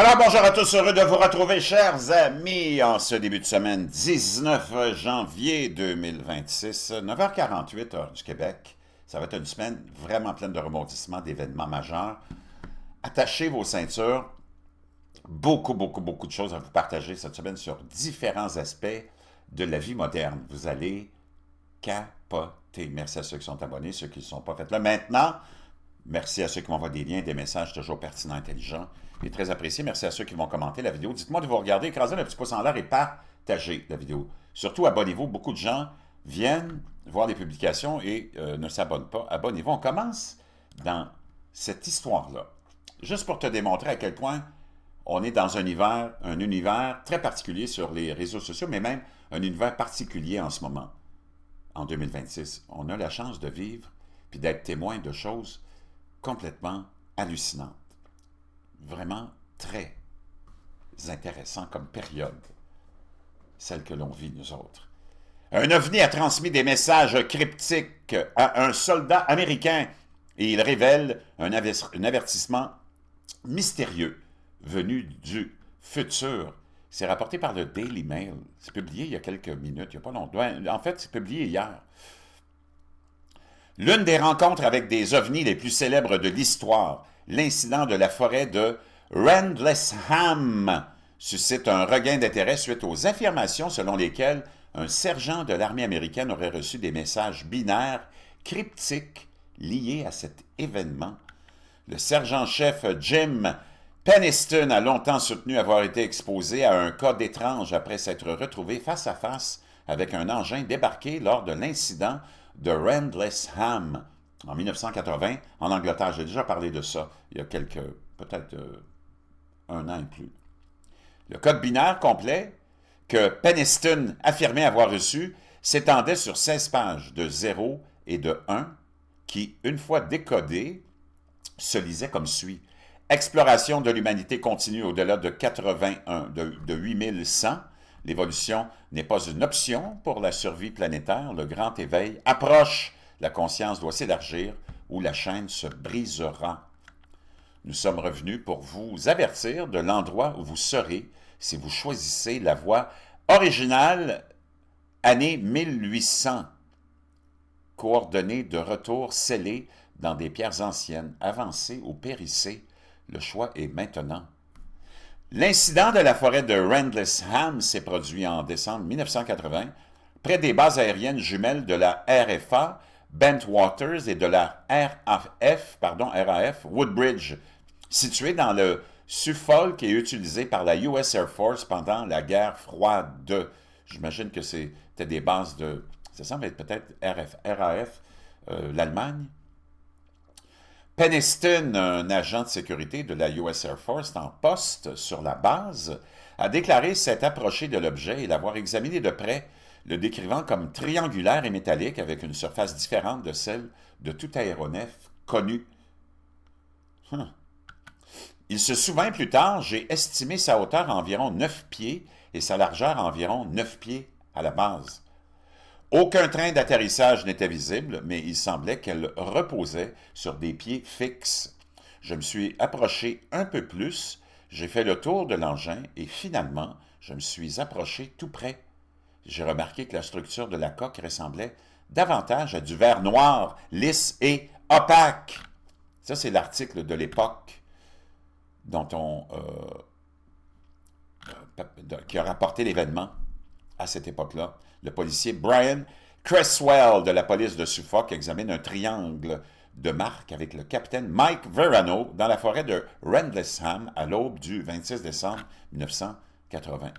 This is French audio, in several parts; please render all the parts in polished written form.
Alors bonjour à tous, heureux de vous retrouver chers amis en ce début de semaine 19 janvier 2026, 9h48 heure du Québec. Ça va être une semaine vraiment pleine de rebondissements, d'événements majeurs. Attachez vos ceintures, beaucoup de choses à vous partager cette semaine sur différents aspects de la vie moderne. Vous allez capoter. Merci à ceux qui sont abonnés, ceux qui ne sont pas. Faites-le maintenant. Merci à ceux qui m'envoient des liens, des messages toujours pertinents, intelligents et très appréciés. Merci à ceux qui vont commenter la vidéo. Dites-moi de vous regarder, écrasez le petit pouce en l'air et partagez la vidéo. Surtout, abonnez-vous. Beaucoup de gens viennent voir les publications et ne s'abonnent pas. Abonnez-vous. On commence dans cette histoire-là. Juste pour te démontrer à quel point on est dans un univers très particulier sur les réseaux sociaux, mais même un univers particulier en ce moment, en 2026. On a la chance de vivre puis d'être témoin de choses complètement hallucinante. Vraiment très intéressant comme période, celle que l'on vit nous autres. Un ovni a transmis des messages cryptiques à un soldat américain et il révèle un avertissement mystérieux venu du futur. C'est rapporté par le Daily Mail. C'est publié il y a quelques minutes, il n'y a pas longtemps. En fait, c'est publié hier. L'une des rencontres avec des ovnis les plus célèbres de l'histoire, l'incident de la forêt de Rendlesham, suscite un regain d'intérêt suite aux affirmations selon lesquelles un sergent de l'armée américaine aurait reçu des messages binaires cryptiques liés à cet événement. Le sergent-chef Jim Penniston a longtemps soutenu avoir été exposé à un cas étrange après s'être retrouvé face à face avec un engin débarqué lors de l'incident de Rendlesham en 1980 en Angleterre. J'ai déjà parlé de ça il y a peut-être un an et plus. Le code binaire complet que Penniston affirmait avoir reçu s'étendait sur 16 pages de 0 et de 1 qui, une fois décodés, se lisaient comme suit. Exploration de l'humanité continue au-delà de 8100. L'évolution n'est pas une option pour la survie planétaire. Le grand éveil approche. La conscience doit s'élargir ou la chaîne se brisera. Nous sommes revenus pour vous avertir de l'endroit où vous serez si vous choisissez la voie originale, année 1800. Coordonnées de retour scellées dans des pierres anciennes, avancées ou périssées. Le choix est maintenant. L'incident de la forêt de Rendlesham s'est produit en décembre 1980, près des bases aériennes jumelles de la RFA, Bentwaters, et de la RAF, Woodbridge, située dans le Suffolk et utilisée par la US Air Force pendant la guerre froide. J'imagine que c'était des bases de... Ça semble être peut-être RAF, l'Allemagne. Penniston, un agent de sécurité de la US Air Force en poste sur la base, a déclaré s'être approché de l'objet et l'avoir examiné de près, le décrivant comme triangulaire et métallique avec une surface différente de celle de tout aéronef connu. Il se souvint plus tard, j'ai estimé sa hauteur à environ 9 pieds et sa largeur à environ 9 pieds à la base. Aucun train d'atterrissage n'était visible, mais il semblait qu'elle reposait sur des pieds fixes. Je me suis approché un peu plus, j'ai fait le tour de l'engin et finalement, je me suis approché tout près. J'ai remarqué que la structure de la coque ressemblait davantage à du verre noir, lisse et opaque. Ça, c'est l'article de l'époque qui a rapporté l'événement à cette époque-là. Le policier Brian Cresswell de la police de Suffolk examine un triangle de marque avec le capitaine Mike Verano dans la forêt de Rendlesham à l'aube du 26 décembre 1980.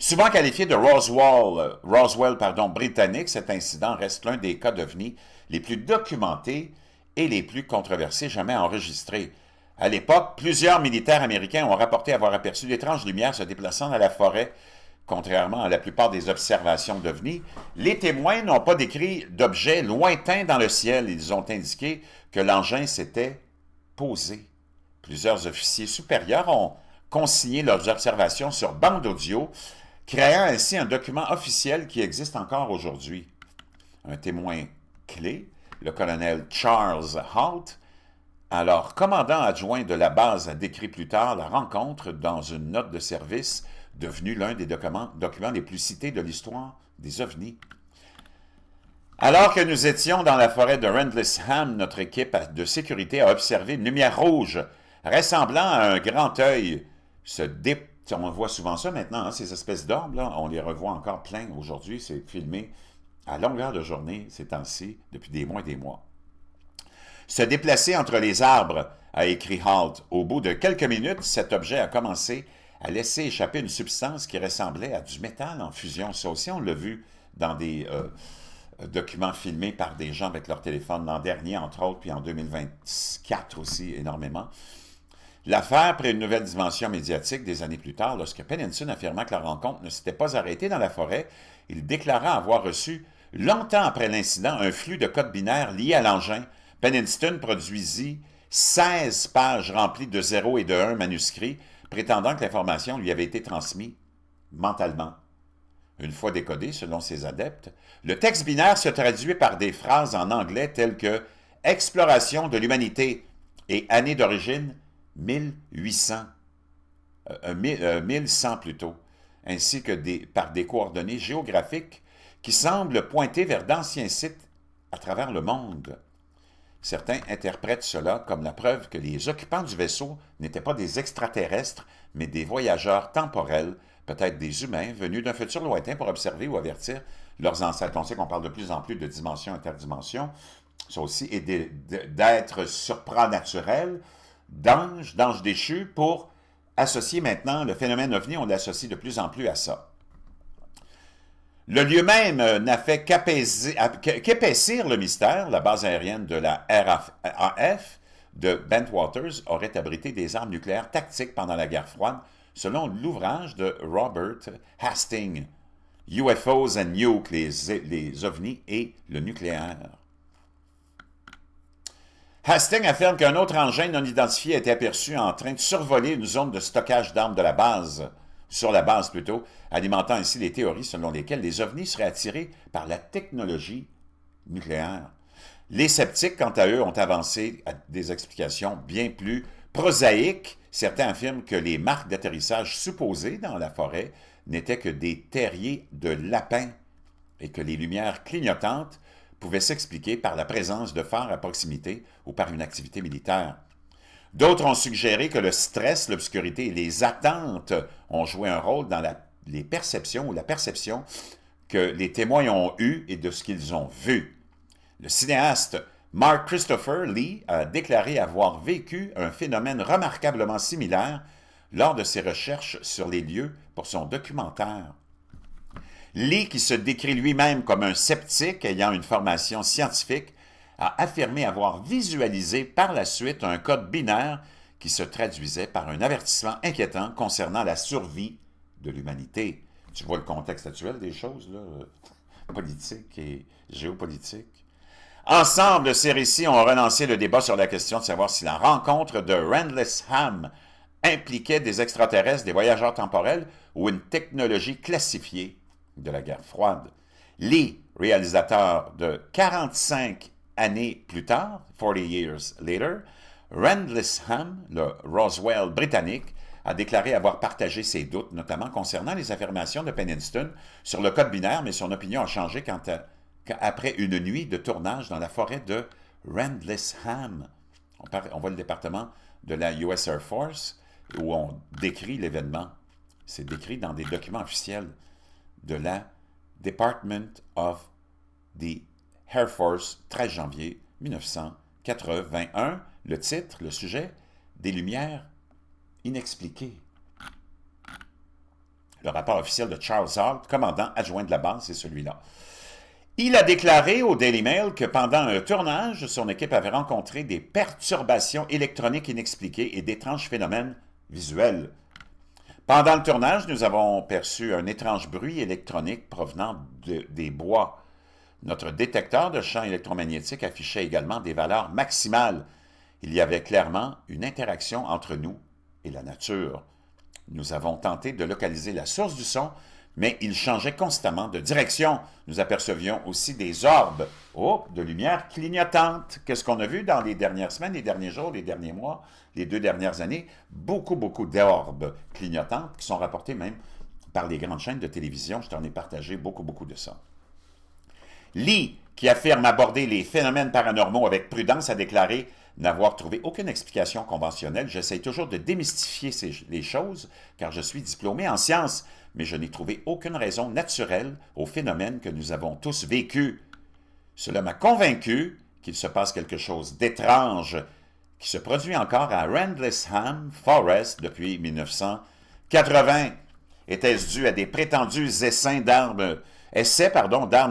Souvent qualifié de Roswell britannique, cet incident reste l'un des cas d'OVNI les plus documentés et les plus controversés jamais enregistrés. À l'époque, plusieurs militaires américains ont rapporté avoir aperçu d'étranges lumières se déplaçant dans la forêt. Contrairement à la plupart des observations d'OVNI, les témoins n'ont pas décrit d'objets lointains dans le ciel. Ils ont indiqué que l'engin s'était posé. Plusieurs officiers supérieurs ont consigné leurs observations sur bande audio, créant ainsi un document officiel qui existe encore aujourd'hui. Un témoin clé, le colonel Charles Halt, Alors, commandant adjoint de la base a décrit plus tard la rencontre dans une note de service devenue l'un des documents les plus cités de l'histoire des ovnis. Alors que nous étions dans la forêt de Rendlesham, notre équipe de sécurité a observé une lumière rouge ressemblant à un grand œil on voit souvent ça maintenant, hein, ces espèces d'orbes, là, on les revoit encore plein aujourd'hui, c'est filmé à longueur de journée ces temps-ci, depuis des mois et des mois. Se déplacer entre les arbres, a écrit Halt. Au bout de quelques minutes, cet objet a commencé à laisser échapper une substance qui ressemblait à du métal en fusion. Ça aussi, on l'a vu dans des documents filmés par des gens avec leur téléphone l'an dernier, entre autres, puis en 2024 aussi, énormément. L'affaire prit une nouvelle dimension médiatique des années plus tard, lorsque Pennington affirma que la rencontre ne s'était pas arrêtée dans la forêt. Il déclara avoir reçu, longtemps après l'incident, un flux de codes binaires liés à l'engin. Pennington produisit 16 pages remplies de 0 et de 1 manuscrits, prétendant que l'information lui avait été transmise mentalement. Une fois décodé, selon ses adeptes, le texte binaire se traduit par des phrases en anglais telles que « exploration de l'humanité » et « année d'origine 1800, 1100 plutôt, ainsi que par des coordonnées géographiques qui semblent pointer vers d'anciens sites à travers le monde. Certains interprètent cela comme la preuve que les occupants du vaisseau n'étaient pas des extraterrestres, mais des voyageurs temporels, peut-être des humains, venus d'un futur lointain pour observer ou avertir leurs ancêtres. On sait qu'on parle de plus en plus de dimensions, interdimensions, ça aussi, et d'êtres surpranaturels, d'anges déchus, pour associer maintenant le phénomène OVNI, on l'associe de plus en plus à ça. Le lieu même n'a fait qu'épaissir le mystère. La base aérienne de la RAF de Bentwaters aurait abrité des armes nucléaires tactiques pendant la guerre froide, selon l'ouvrage de Robert Hastings, UFOs and Nuke, les ovnis et le nucléaire. Hastings affirme qu'un autre engin non identifié a été aperçu en train de survoler une zone de stockage d'armes de la base, sur la base plutôt, alimentant ainsi les théories selon lesquelles les ovnis seraient attirés par la technologie nucléaire. Les sceptiques, quant à eux, ont avancé à des explications bien plus prosaïques. Certains affirment que les marques d'atterrissage supposées dans la forêt n'étaient que des terriers de lapins et que les lumières clignotantes pouvaient s'expliquer par la présence de phares à proximité ou par une activité militaire. D'autres ont suggéré que le stress, l'obscurité et les attentes ont joué un rôle dans les perceptions ou la perception que les témoins ont eue et de ce qu'ils ont vu. Le cinéaste Mark Christopher Lee a déclaré avoir vécu un phénomène remarquablement similaire lors de ses recherches sur les lieux pour son documentaire. Lee, qui se décrit lui-même comme un sceptique ayant une formation scientifique, a affirmé avoir visualisé par la suite un code binaire qui se traduisait par un avertissement inquiétant concernant la survie de l'humanité. Tu vois le contexte actuel des choses, là, politique et géopolitique. Ensemble, ces récits ont relancé le débat sur la question de savoir si la rencontre de Rendlesham impliquait des extraterrestres, des voyageurs temporels ou une technologie classifiée de la guerre froide. Lee, réalisateur de 45 années plus tard, 40 years later, Rendlesham, le Roswell britannique, a déclaré avoir partagé ses doutes, notamment concernant les affirmations de Pennington sur le code binaire, mais son opinion a changé après une nuit de tournage dans la forêt de Rendlesham. On voit le département de la US Air Force où on décrit l'événement. C'est décrit dans des documents officiels de la Department of the Air Force, 13 janvier 1981. Le titre, le sujet, des lumières inexpliquées. Le rapport officiel de Charles Halt, commandant adjoint de la base, c'est celui-là. Il a déclaré au Daily Mail que pendant un tournage, son équipe avait rencontré des perturbations électroniques inexpliquées et d'étranges phénomènes visuels. Pendant le tournage, nous avons perçu un étrange bruit électronique provenant des bois. Notre détecteur de champs électromagnétiques affichait également des valeurs maximales. Il y avait clairement une interaction entre nous et la nature. Nous avons tenté de localiser la source du son, mais il changeait constamment de direction. Nous apercevions aussi des orbes, de lumière clignotante. Qu'est-ce qu'on a vu dans les dernières semaines, les derniers jours, les derniers mois, les 2 dernières années? Beaucoup, beaucoup d'orbes clignotantes qui sont rapportés même par les grandes chaînes de télévision. Je t'en ai partagé beaucoup, beaucoup de ça. Lee, qui affirme aborder les phénomènes paranormaux avec prudence, a déclaré n'avoir trouvé aucune explication conventionnelle. J'essaie toujours de démystifier les choses, car je suis diplômé en sciences, mais je n'ai trouvé aucune raison naturelle aux phénomènes que nous avons tous vécus. Cela m'a convaincu qu'il se passe quelque chose d'étrange qui se produit encore à Rendlesham Forest depuis 1980. Était-ce dû à des prétendus essais d'armes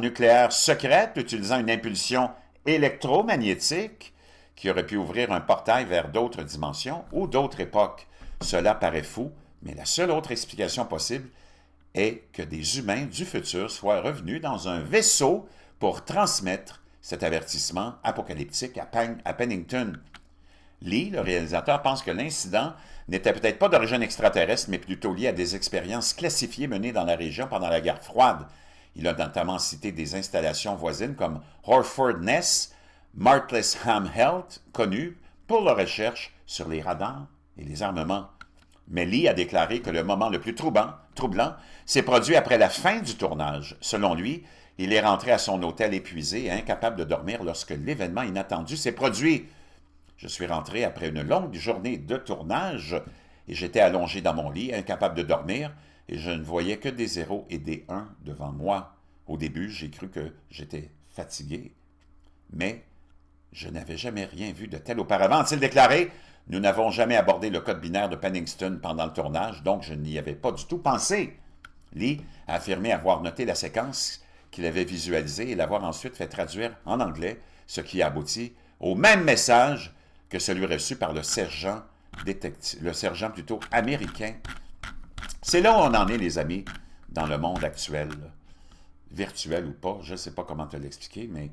nucléaires secrètes utilisant une impulsion électromagnétique qui aurait pu ouvrir un portail vers d'autres dimensions ou d'autres époques? Cela paraît fou, mais la seule autre explication possible est que des humains du futur soient revenus dans un vaisseau pour transmettre cet avertissement apocalyptique à Pennington. Lee, le réalisateur, pense que l'incident n'était peut-être pas d'origine extraterrestre, mais plutôt lié à des expériences classifiées menées dans la région pendant la guerre froide. Il a notamment cité des installations voisines comme Horford Ness, Martlesham Heath, connues pour leur recherche sur les radars et les armements. Mais Lee a déclaré que le moment le plus troublant s'est produit après la fin du tournage. Selon lui, il est rentré à son hôtel épuisé et incapable de dormir lorsque l'événement inattendu s'est produit. Je suis rentré après une longue journée de tournage et j'étais allongé dans mon lit, incapable de dormir, et je ne voyais que des 0 et des 1 devant moi. Au début, j'ai cru que j'étais fatigué, mais je n'avais jamais rien vu de tel auparavant, a-t-il déclaré. Nous n'avons jamais abordé le code binaire de Pennington pendant le tournage, donc je n'y avais pas du tout pensé. Lee a affirmé avoir noté la séquence qu'il avait visualisée et l'avoir ensuite fait traduire en anglais, ce qui a abouti au même message que celui reçu par le sergent plutôt américain. C'est là où on en est, les amis, dans le monde actuel, virtuel ou pas, je ne sais pas comment te l'expliquer, mais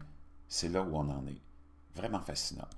c'est là où on en est. Vraiment fascinant.